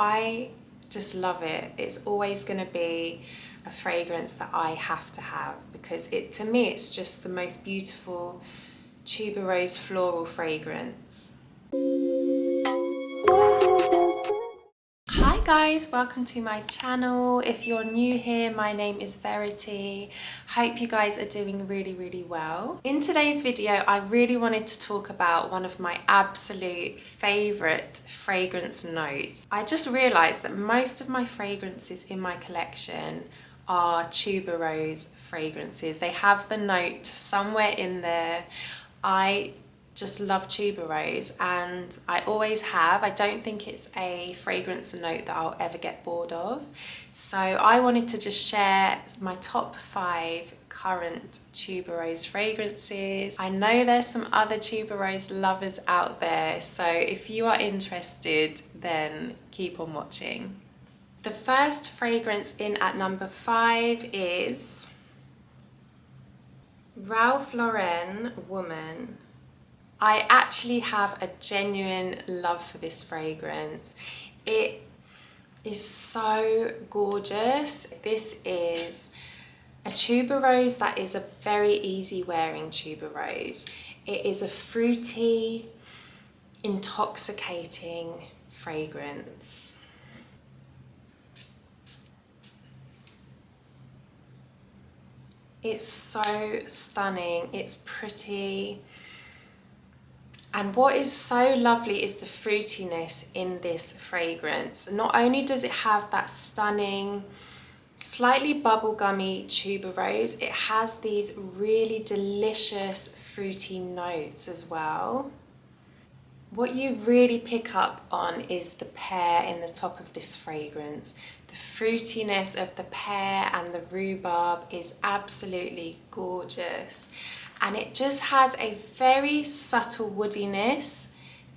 I just love it. It's always going to be a fragrance that I have to have because to me it's just the most beautiful tuberose floral fragrance. Hi guys, welcome to my channel. If you're new here, my name is Verity. Hope you guys are doing really well. In today's video, I really wanted to talk about one of my absolute favorite fragrance notes. I just realized that most of my fragrances in my collection are tuberose fragrances. They have the note somewhere in there. I just love tuberose and I always have. I don't think it's a fragrance note that I'll ever get bored of. So I wanted to just share my top 5 current tuberose fragrances. I know there's some other tuberose lovers out there, so if you are interested, then keep on watching. The first fragrance in at number 5 is Ralph Lauren Woman. I actually have a genuine love for this fragrance. It is so gorgeous. This is a tuberose that is a very easy wearing tuberose. It is a fruity, intoxicating fragrance. It's so stunning, it's pretty. And what is so lovely is the fruitiness in this fragrance. Not only does it have that stunning, slightly bubblegummy tuberose, it has these really delicious fruity notes as well. What you really pick up on is the pear in the top of this fragrance. The fruitiness of the pear and the rhubarb is absolutely gorgeous. And it just has a very subtle woodiness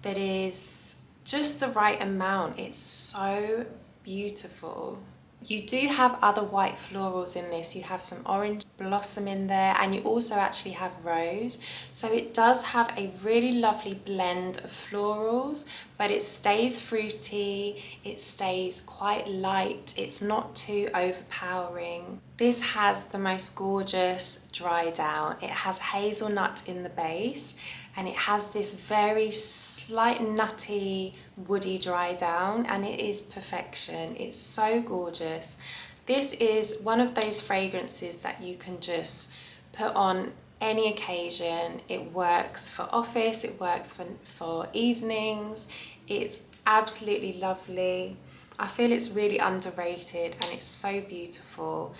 that is just the right amount. It's so beautiful. You do have other white florals in this. You have some orange blossom in there, and you also actually have rose. So it does have a really lovely blend of florals, but it stays fruity, it stays quite light, it's not too overpowering. This has the most gorgeous dry down. It has hazelnut in the base, and it has this very slight nutty woody dry down, and it is perfection. It's so gorgeous. This is one of those fragrances that you can just put on any occasion. It works for office, it works for evenings. It's absolutely lovely. I feel it's really underrated and it's so beautiful.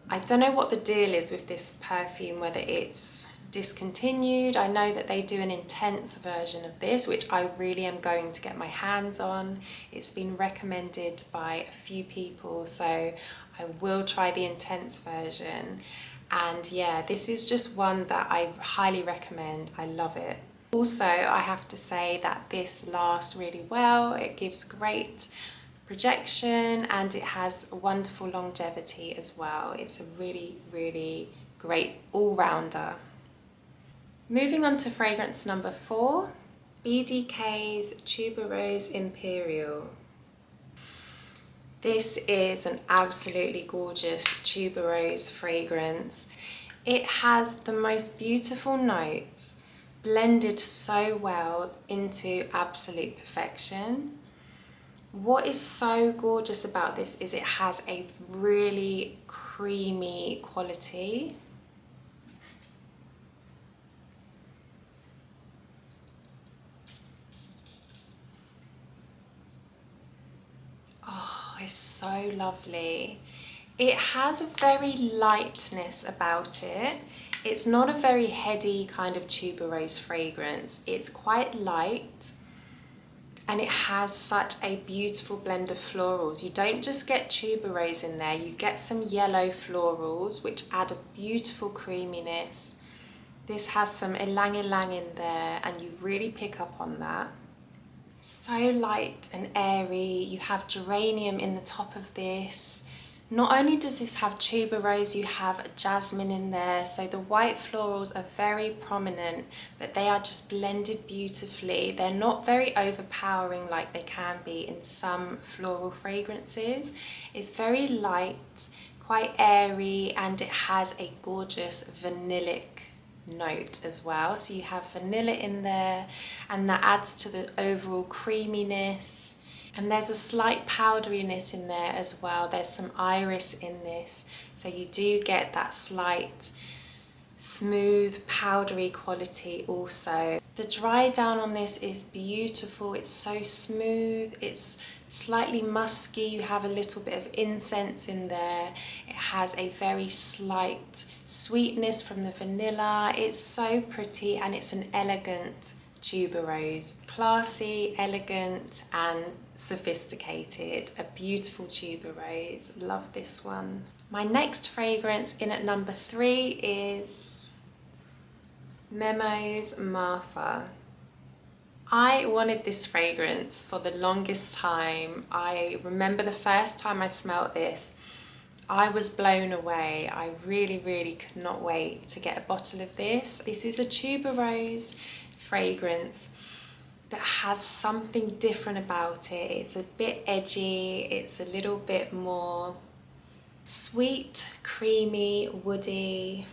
I don't know what the deal is with this perfume, whether it's discontinued. I know that they do an intense version of this, which I really am going to get my hands on. It's been recommended by a few people, so I will try the intense version. And yeah, this is just one that I highly recommend. I love it. Also, I have to say that this lasts really well. It gives great projection and it has wonderful longevity as well. It's a really great all-rounder. Moving on to fragrance number 4, BDK's Tubereuse Imperiale. This is an absolutely gorgeous tuberose fragrance. It has the most beautiful notes blended so well into absolute perfection. What is so gorgeous about this is it has a really creamy quality. Is so lovely. It has a very lightness about it. It's not a very heady kind of tuberose fragrance. It's quite light and it has such a beautiful blend of florals. You don't just get tuberose in there, you get some yellow florals which add a beautiful creaminess. This has some ylang ylang in there and you really pick up on that. So light and airy. You have geranium in the top of this, Not only does this have tuberose, you have jasmine in there, so the white florals are very prominent, but they are just blended beautifully. They're not very overpowering like they can be in some floral fragrances. It's very light, quite airy, and it has a gorgeous vanillic note as well. So you have vanilla in there, and that adds to the overall creaminess. And there's a slight powderiness in there as well. There's some iris in this, so you do get that slight smooth powdery quality also. The dry down on this is beautiful. It's so smooth, it's slightly musky, you have a little bit of incense in there. It has a very slight sweetness from the vanilla. It's so pretty, and it's an elegant tuberose. Classy, elegant and sophisticated. A beautiful tuberose. Love this one. My next fragrance in at number 3 is Memo Marfa. I wanted this fragrance for the longest time. I remember the first time I smelled this, I was blown away. I really could not wait to get a bottle of this. This is a tuberose fragrance that has something different about it. It's a bit edgy, it's a little bit more sweet, creamy, woody.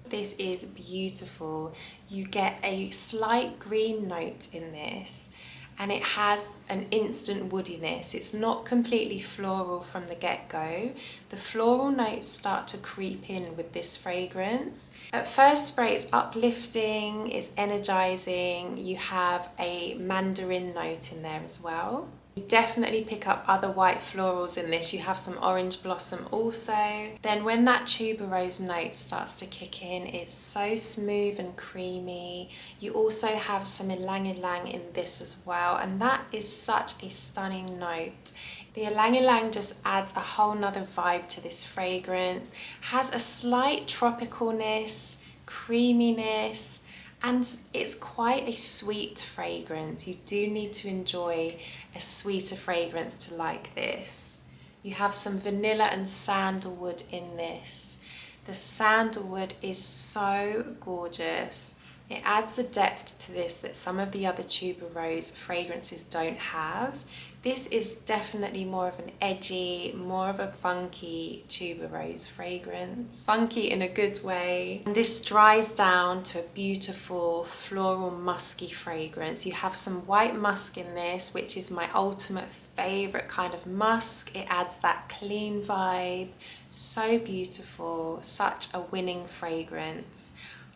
This is beautiful. You get a slight green note in this, and it has an instant woodiness. It's not completely floral from the get-go. The floral notes start to creep in with this fragrance. At first spray, it's uplifting, it's energizing. You have a mandarin note in there as well. You definitely pick up other white florals in this. You have some orange blossom also. Then when that tuberose note starts to kick in, it's so smooth and creamy. You also have some ylang-ylang in this as well, and that is such a stunning note. The ylang-ylang just adds a whole nother vibe to this fragrance. Has a slight tropicalness, creaminess, and it's quite a sweet fragrance. You do need to enjoy a sweeter fragrance to like this. You have some vanilla and sandalwood in this. The sandalwood is so gorgeous. It adds a depth to this that some of the other tuberose fragrances don't have. This is definitely more of an edgy, more of a funky tuberose fragrance. Funky in a good way. And this dries down to a beautiful floral musky fragrance. You have some white musk in this, which is my ultimate favorite kind of musk. It adds that clean vibe. So beautiful, such a winning fragrance.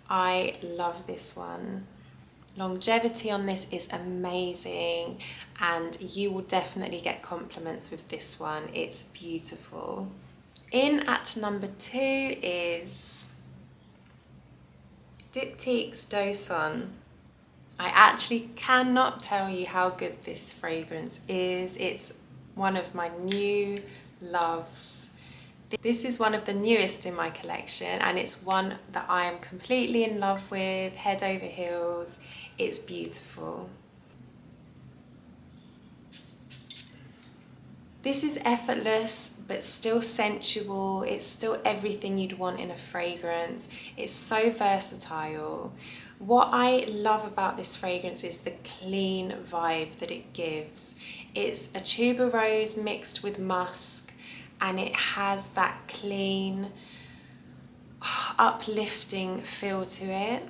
I love this one. Longevity on this is amazing, and you will definitely get compliments with this one. It's beautiful. In at number 2 is Diptyque Do Son. I actually cannot tell you how good this fragrance is. It's one of my new loves. This is one of the newest in my collection, and it's one that I am completely in love with, head over heels. It's beautiful. This is effortless but still sensual. It's still everything you'd want in a fragrance. It's so versatile. What I love about this fragrance is the clean vibe that it gives. It's a tuberose mixed with musk, and it has that clean, uplifting feel to it.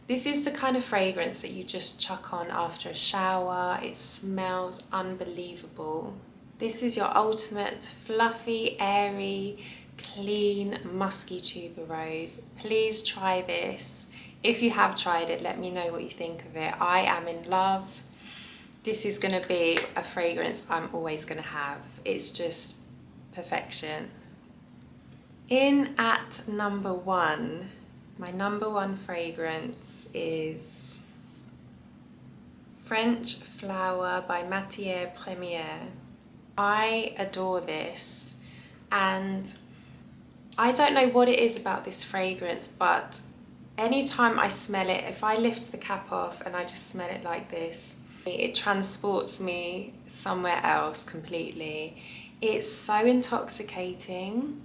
This is the kind of fragrance that you just chuck on after a shower. It smells unbelievable. This is your ultimate fluffy, airy, clean, musky tuberose. Please try this. If you have tried it, let me know what you think of it. I am in love. This is going to be a fragrance I'm always going to have. It's just perfection. In at number 1, my number 1 fragrance is French Flower by Matiere Premiere. I adore this, and I don't know what it is about this fragrance, but anytime I smell it, if I lift the cap off and I just smell it like this, It transports me somewhere else completely. It's so intoxicating.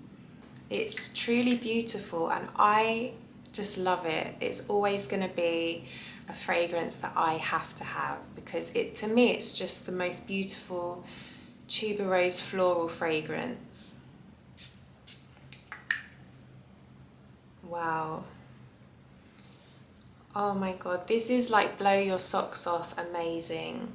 It's truly beautiful and I just love it. It's always going to be a fragrance that I have to have because to me it's just the most beautiful tuberose floral fragrance. Wow. Oh my god, this is like blow your socks off amazing.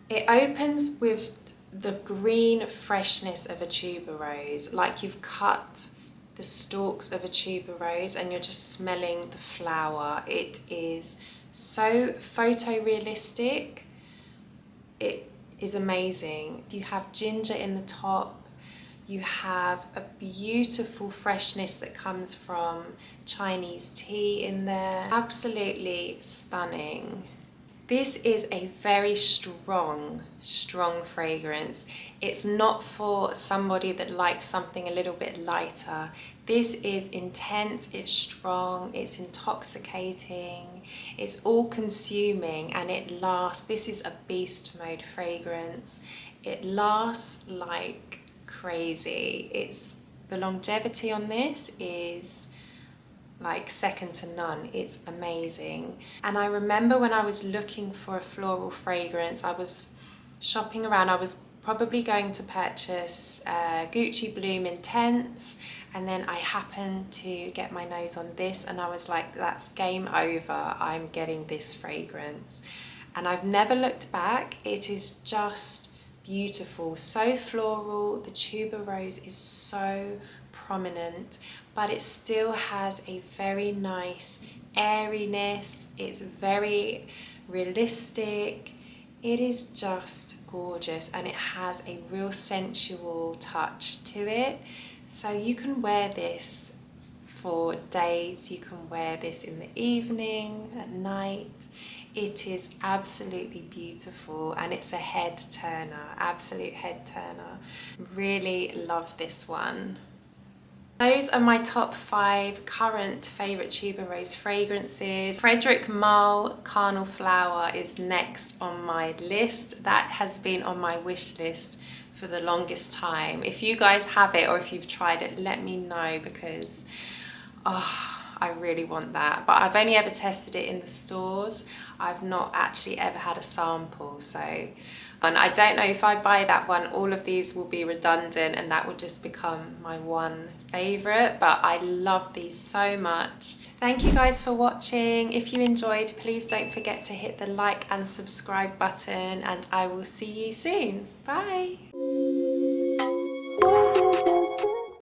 It opens with the green freshness of a tuberose, like you've cut the stalks of a tuberose and you're just smelling the flower. It is so photorealistic. It is amazing. You have ginger in the top. You have a beautiful freshness that comes from Chinese tea in there. Absolutely stunning. This is a very strong fragrance. It's not for somebody that likes something a little bit lighter. This is intense, it's strong, it's intoxicating, it's all consuming and it lasts. This is a beast mode fragrance. It lasts like crazy. The longevity on this is like second to none. It's amazing. And I remember when I was looking for a floral fragrance, I was shopping around. I was probably going to purchase Gucci Bloom Intense, and then I happened to get my nose on this and I was like, that's game over. I'm getting this fragrance. And I've never looked back. It is just beautiful, so floral. The tuberose is so prominent, but it still has a very nice airiness. It's very realistic. It is just gorgeous and it has a real sensual touch to it. So you can wear this for dates, you can wear this in the evening, at night. It is absolutely beautiful and it's a head turner, absolute head turner. Really love this one. Those are my top 5 current favourite tuberose fragrances. Frederic Malle Carnal Flower is next on my list. That has been on my wish list for the longest time. If you guys have it or if you've tried it, let me know because I really want that. But I've only ever tested it in the stores. I've not actually ever had a sample, and I don't know if I buy that one, all of these will be redundant and that will just become my one favourite, but I love these so much. Thank you guys for watching. If you enjoyed, please don't forget to hit the like and subscribe button and I will see you soon. Bye.